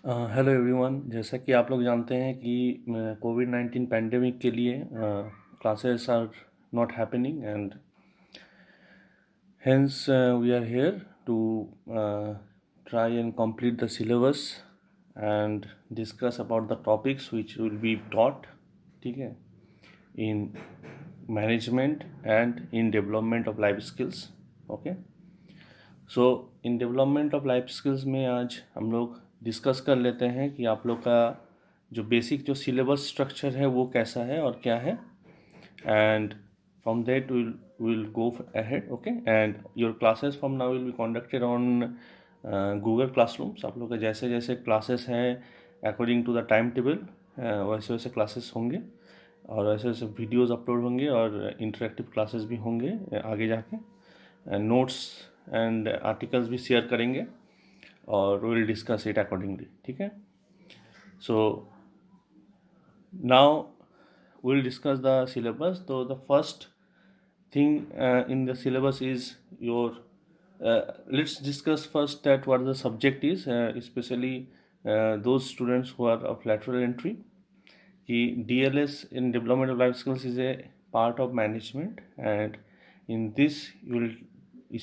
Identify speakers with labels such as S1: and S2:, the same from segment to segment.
S1: Hello everyone. जैसा कि आप लोग जानते हैं कि कोविड-19 पैंडेमिक के लिए classes are not happening and hence we are here to try and complete the syllabus and discuss about the topics which will be taught, ठीक है, in management and in development of life skills. Okay, so in development of life skills में आज हम लोग discuss कर लेते हैं कि आप लोग का जो बेसिक जो सिलेबस स्ट्रक्चर है वो कैसा है और क्या है, and from that will go ahead. Okay, and your classes from now will be conducted on Google classrooms. आप लोग के जैसे जैसे क्लासेस हैं according to the time table वैसे वैसे क्लासेस होंगे और वैसे वैसे वीडियोज़ अपलोड होंगे और इंटरेक्टिव क्लासेस भी होंगे आगे जाके। नोट्स एंड आर्टिकल्स भी शेयर करेंगे और विल डिस्कस इट अकॉर्डिंगली, ठीक है। So now we'll discuss the syllabus. So the first thing in the syllabus is your let's discuss first that what the subject is, especially those students who are of lateral entry. कि DLS in development of life skills is a part of management, and in this you will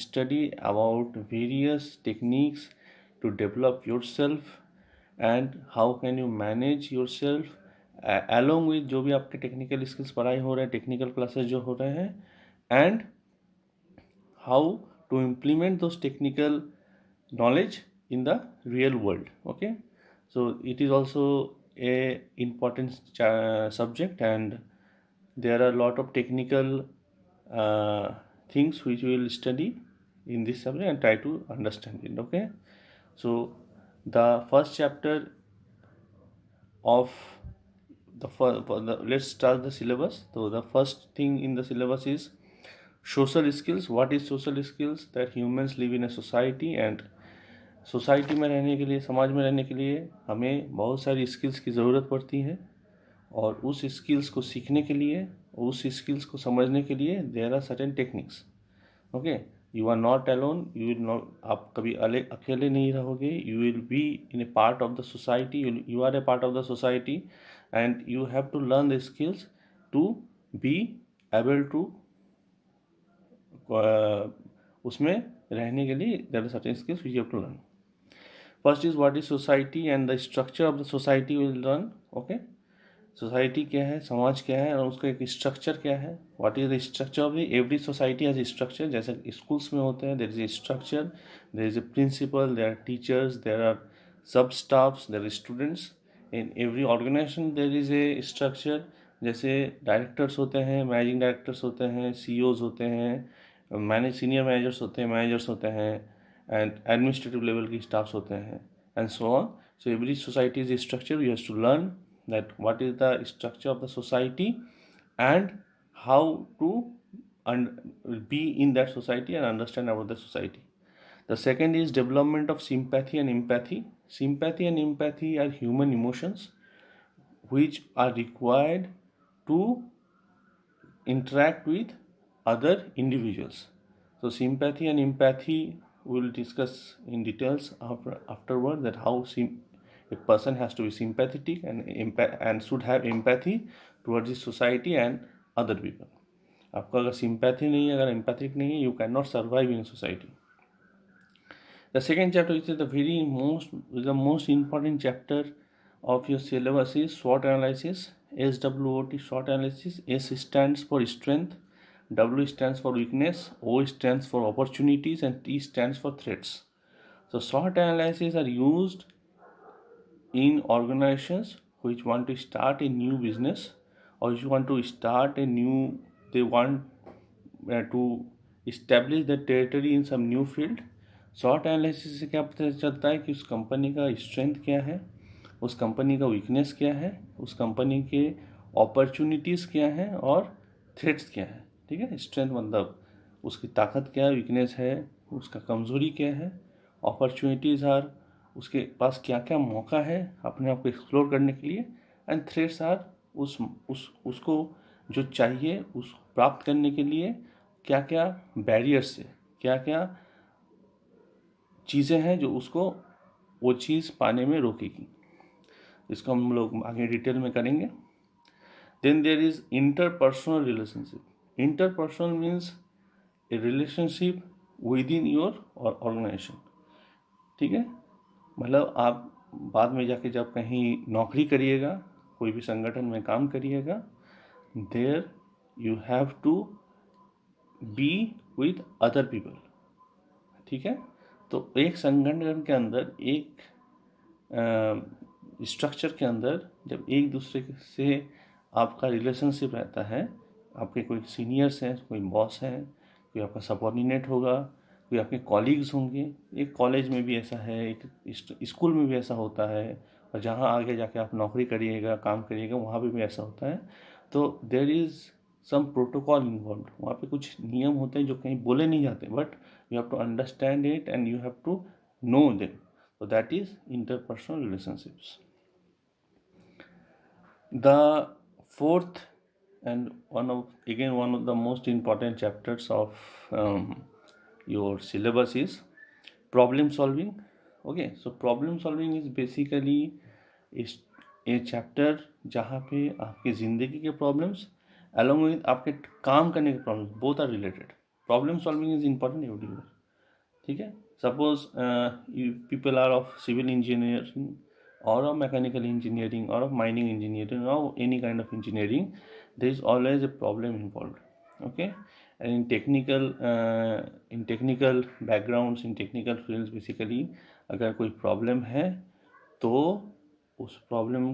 S1: study about various techniques to develop yourself and how can you manage yourself along with जो भी आपके technical skills पढ़ाई हो रहे हैं, technical classes जो हो रहे हैं, and how to implement those technical knowledge in the real world. Okay, so it is also a important subject, and there are a lot of technical things which we will study in this subject and try to understand it. Okay, so the first chapter of let's start the syllabus. So the first thing in the syllabus is social skills. What is social skills? That humans live in a society, and society में रहने के लिए, समाज में रहने के लिए हमें बहुत सारी स्किल्स की ज़रूरत पड़ती है, और उस स्किल्स को सीखने के लिए, उस स्किल्स को समझने के लिए there are certain techniques. Okay, you are not alone, you will not, आप कभी अकेले नहीं रहोगे, you will be in a part of the society, you are a part of the society and you have to learn the skills to be able to उसमें रहने के लिए there are certain skills which you have to learn. First is what is society and the structure of the society will learn. Okay, society क्या है, समाज क्या है और उसका एक स्ट्रक्चर क्या है। What is the structure of the every society has structure, जैसे स्कूल्स में होते हैं, there is a structure, there is a principal, there are teachers, there are sub staffs, there are students. In every organisation there is a structure, जैसे directors होते हैं, managing directors होते हैं, CEOs होते हैं, सीनियर मैनेजर्स होते हैं, managers होते हैं, एंड एडमिनिस्ट्रेटिव लेवल की स्टाफ्स होते हैं, and so on. So every society is a structure, you have to learn that what is the structure of the society and how to be in that society and understand about the society. The second is development of sympathy and empathy. Sympathy and empathy are human emotions which are required to interact with other individuals. So sympathy and empathy we will discuss in details afterward, that how a person has to be sympathetic and should have empathy towards the society and other people. आपका अगर sympathy नहीं है, अगर empathic नहीं है, you cannot survive in society. The second chapter, which is the most important chapter of your syllabus, is SWOT analysis. SWOT, SWOT analysis. S stands for strength, W stands for weakness, O stands for opportunities, and T stands for threats. So SWOT analysis are used in organizations which want to start a new business, or if you want to start a new, they want to establish the territory in some new field. Short analysis से क्या पता चलता है कि उस company का strength क्या है, उस कंपनी का वीकनेस क्या है, उस कंपनी के अपॉर्चुनिटीज़ क्या हैं और थ्रेट्स क्या है। ठीक है, स्ट्रेंथ मतलब उसकी ताकत क्या है, वीकनेस है उसका कमज़ोरी क्या है, अपॉर्चुनिटीज़ आर उसके पास क्या क्या मौका है अपने आप को एक्सप्लोर करने के लिए, एंड थ्रेट्स आर उसको जो चाहिए उस प्राप्त करने के लिए क्या क्या बैरियर्स है, क्या क्या चीज़ें हैं जो उसको वो चीज़ पाने में रोकेगी। इसको हम लोग आगे डिटेल में करेंगे। Then there is interpersonal relationship. Interpersonal means a relationship with in your organisation, ठीक है। मतलब आप बाद में जाके जब कहीं नौकरी करिएगा, कोई भी संगठन में काम करिएगा, there you have to be with other people, ठीक है। तो एक संगठन के अंदर, एक स्ट्रक्चर के अंदर जब एक दूसरे से आपका रिलेशनशिप रहता है, आपके कोई सीनियर्स हैं, कोई बॉस हैं, कोई आपका सबऑर्डिनेट होगा, कोई आपके कॉलीग्स होंगे। एक कॉलेज में भी ऐसा है, एक स्कूल में भी ऐसा होता है, और जहाँ आगे जाके आप नौकरी करिएगा, काम करिएगा, वहाँ पे भी ऐसा होता है। तो there is some protocol involve. वहाँ पे कुछ नियम होते हैं जो कहीं बोले नहीं जाते, but you have to understand it and you have to know them. So that is interpersonal relationships. The fourth and one of the most important chapters of your syllabus is problem solving. Okay, so problem solving is basically a chapter जहाँ पे आपकी ज़िंदगी के problems along with आपके काम करने के problems both are related. Problem solving is important everywhere, ठीक है। Suppose people are of civil engineering और ऑफ मैकेनिकल इंजीनियरिंग और ऑफ माइनिंग इंजीनियरिंग और any kind of engineering, there is always a problem involved, okay. And in technical backgrounds, in technical fields, basically अगर कोई problem है तो उस problem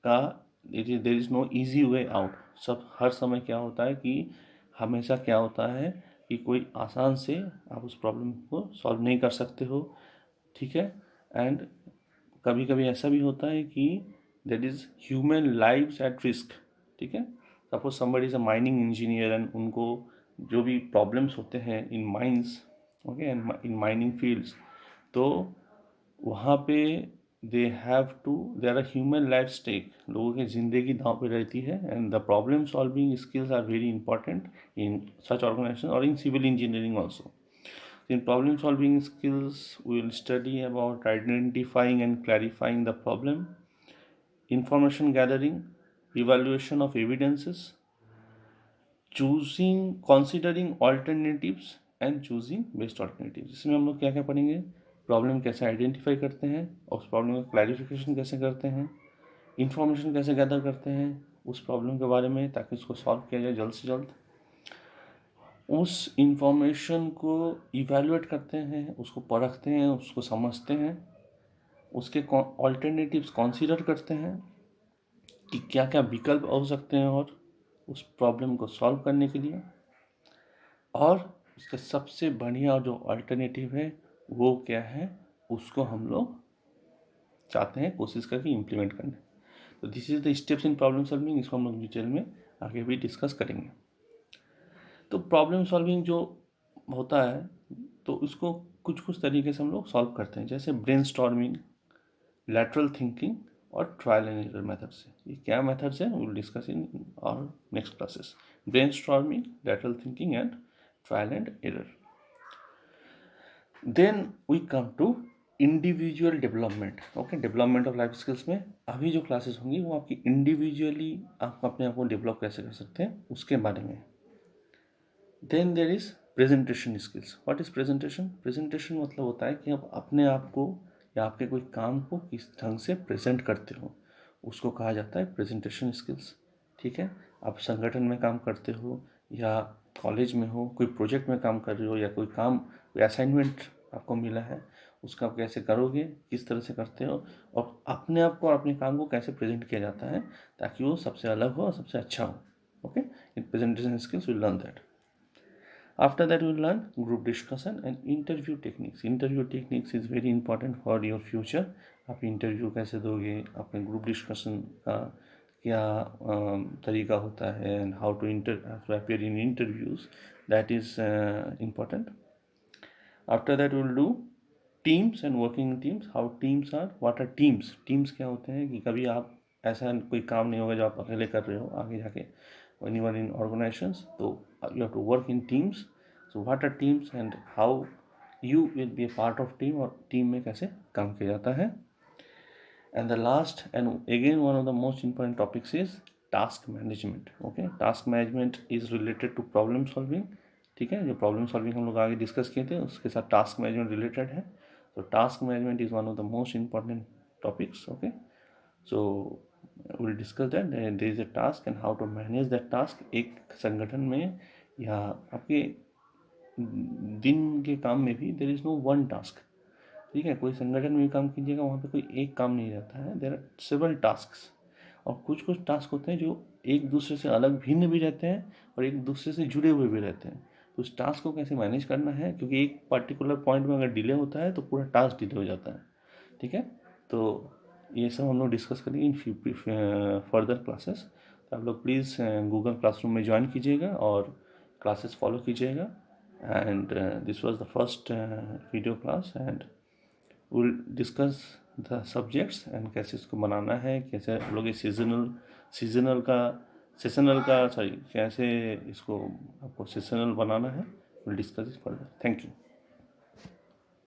S1: का there is no easy way out. सब हर समय क्या होता है कि हमेशा क्या होता है कि कोई आसान से आप उस प्रॉब्लम को सॉल्व नहीं कर सकते हो, ठीक है। एंड कभी कभी ऐसा भी होता है कि there is human lives at risk, ठीक है। Suppose somebody is a mining engineer and उनको जो भी प्रॉब्लम्स होते हैं in mines, okay, and in mining fields, तो वहाँ पे there are human life stake, लोगों की ज़िंदगी दांव पे रहती है। And the problem solving skills are very important in such organization or in civil engineering also. In problem solving skills, we will study about identifying and clarifying the problem, information gathering, evaluation of evidences, considering alternatives and choosing best alternatives. इसमें हम लोग क्या क्या पढ़ेंगे, problem कैसे identify करते हैं, उस प्रॉब्लम का क्लैरिफिकेशन कैसे करते हैं, इंफॉर्मेशन कैसे गैदर करते हैं उस प्रॉब्लम के बारे में ताकि उसको सॉल्व किया जाए जल्द से जल्द, उस इंफॉर्मेशन को इवैल्यूएट करते हैं, उसको परखते हैं, उसको समझते हैं, उसके ऑल्टरनेटिव्स कंसीडर करते हैं कि क्या क्या विकल्प हो सकते हैं और उस प्रॉब्लम को सॉल्व करने के लिए, और उसका सबसे बढ़िया जो अल्टरनेटिव है वो क्या है, उसको हम लोग चाहते हैं कोशिश करके इम्प्लीमेंट करने। तो this is the steps in problem solving. इसको हम लोग डिटेल में आगे भी डिस्कस करेंगे। तो प्रॉब्लम सॉल्विंग जो होता है तो उसको कुछ कुछ तरीके से हम लोग सॉल्व करते हैं, जैसे ब्रेनस्टॉर्मिंग, लैटरल थिंकिंग और ट्रायल एंड एरर मेथड से। ये क्या मेथड्स हैं, will discuss in our next classes. Brainstorming, lateral thinking and trial and error. Then we come to individual development, okay. Development of life skills में अभी जो classes होंगी वो आपकी इंडिविजुअली आप अपने आप को डेवलप कैसे कर सकते हैं उसके बारे में। Then there is presentation skills. What is presentation? Presentation मतलब होता है कि आप अपने आप को या आपके कोई काम को किस ढंग से प्रेजेंट करते हो, उसको कहा जाता है प्रेजेंटेशन स्किल्स, ठीक है। आप संगठन में काम करते हो या कॉलेज में हो, कोई प्रोजेक्ट में काम कर रहे हो या कोई काम, कोई असाइनमेंट आपको मिला है, उसका आप कैसे करोगे, किस तरह से करते हो, और अपने आप को और अपने काम को कैसे प्रेजेंट किया जाता है ताकि वो सबसे अलग हो और सबसे अच्छा हो, okay. In presentation skills will learn that. After that, we will learn group discussion and interview techniques. Interview techniques is very important for your future. आप इंटरव्यू कैसे दोगे, अपने ग्रुप डिस्कशन का क्या तरीका होता है, and how to appear in interviews, that is important. After that, we will do teams and working in teams. How teams are, what are teams? Teams क्या होते हैं कि कभी आप ऐसा कोई काम नहीं होगा जो आप अकेले कर रहे हो आगे जाके, when you are in organizations, so you have to work in teams. So what are teams and how you will B A part of team, और टीम में कैसे काम किया जाता है. And the last and again one of the most important topics is task management. Okay, task management is related to problem solving. ठीक है, जो प्रॉब्लम सॉल्विंग हम लोग आगे डिस्कस किए थे उसके साथ टास्क मैनेजमेंट रिलेटेड है. तो task management is one of the most important topics. Okay, so will discuss that there is a task and how to manage that task. एक संगठन में या आपके दिन के काम में भी there is no one task. ठीक है, कोई संगठन में भी काम कीजिएगा वहाँ पे कोई एक काम नहीं रहता है. देयर आर सेवरल टास्क्स, और कुछ कुछ टास्क होते हैं जो एक दूसरे से अलग भिन्न भी रहते हैं और एक दूसरे से जुड़े हुए भी रहते हैं. तो उस टास्क को कैसे मैनेज करना है, क्योंकि एक पर्टिकुलर पॉइंट में अगर डिले होता है तो पूरा टास्क डिले हो जाता है. ठीक है, तो ये सब हम लोग डिस्कस करेंगे इन फर्दर क्लासेस. तो आप लोग प्लीज़ गूगल क्लासरूम में ज्वाइन कीजिएगा और क्लासेस फॉलो कीजिएगा. And this was the first video class, and will discuss the subjects and कैसे इसको बनाना है, कैसे हम लोग ये सीजनल का सॉरी कैसे इसको आपको सीजनल बनाना है. Will discuss it further. Thank you.